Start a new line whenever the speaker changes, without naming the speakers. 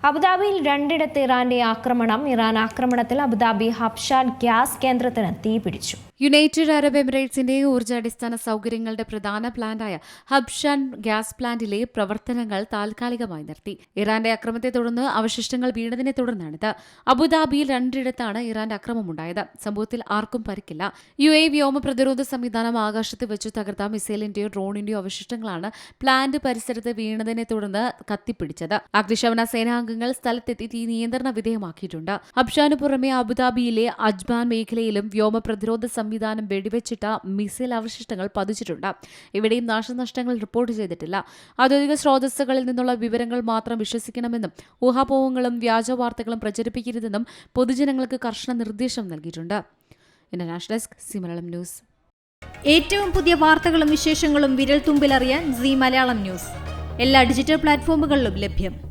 അബുദാബിയിൽ രണ്ടിടത്ത് ഇറാന്റെ ആക്രമണം. ഇറാൻ ആക്രമണത്തിൽ അബുദാബി ഹബ്ഷാൻ ഗ്യാസ് കേന്ദ്രത്തിന് തീപിടിച്ചു.
യുണൈറ്റഡ് അറബ് എമിറേറ്റ്സിന്റെ ഊർജ്ജാടിസ്ഥാന സൗകര്യങ്ങളുടെ പ്രധാന പ്ലാന്റായ ഹബ്ഷാൻ ഗ്യാസ് പ്ലാന്റിലെ പ്രവർത്തനങ്ങൾ താൽക്കാലികമായി നിർത്തി. ഇറാന്റെ അക്രമത്തെ തുടർന്ന് അവശിഷ്ടങ്ങൾ വീണതിനെ തുടർന്നാണിത്. അബുദാബിയിൽ രണ്ടിടത്താണ് ഇറാന്റെ അക്രമമുണ്ടായത്. സംഭവത്തിൽ ആർക്കും പരിക്കില്ല. UAE വ്യോമ പ്രതിരോധ സംവിധാനം ആകാശത്ത് വെച്ചു തകർത്ത മിസൈലിന്റെയോ ഡ്രോണിന്റെയോ അവശിഷ്ടങ്ങളാണ് പ്ലാന്റ് പരിസരത്ത് വീണതിനെ തുടർന്ന് കത്തിപ്പിടിച്ചത്. അഗ്നിശമന സേനാംഗങ്ങൾ സ്ഥലത്തെത്തി തീ നിയന്ത്രണ വിധേയമാക്കിയിട്ടുണ്ട്. ഹബ്ഷാനു പുറമെ അബുദാബിയിലെ അജ്മാൻ മേഖലയിലും വ്യോമ പ്രതിരോധ സംവിധാനം വെടിവെച്ചിട്ട മിസൈൽ അവശിഷ്ടങ്ങൾ പതിച്ചിട്ടുണ്ട്. ഇവിടെയും നാശനഷ്ടങ്ങൾ റിപ്പോർട്ട് ചെയ്തിട്ടില്ല. ഔദ്യോഗിക സ്രോതസ്സുകളിൽ നിന്നുള്ള വിവരങ്ങൾ മാത്രം വിശ്വസിക്കണമെന്നും ഊഹാപോഹങ്ങളും വ്യാജ വാർത്തകളും പ്രചരിപ്പിക്കരുതെന്നും പൊതുജനങ്ങൾക്ക് കർശന നിർദ്ദേശം നൽകിയിട്ടുണ്ട്. International desk C Malayalam news.
ഏറ്റവും പുതിയ വാർത്തകളും വിശേഷങ്ങളും വിരൽ തുമ്പിലറിയാൻ സി മലയാളം ന്യൂസ് എല്ലാ ഡിജിറ്റൽ പ്ലാറ്റ്ഫോമുകളിലും ലഭ്യം.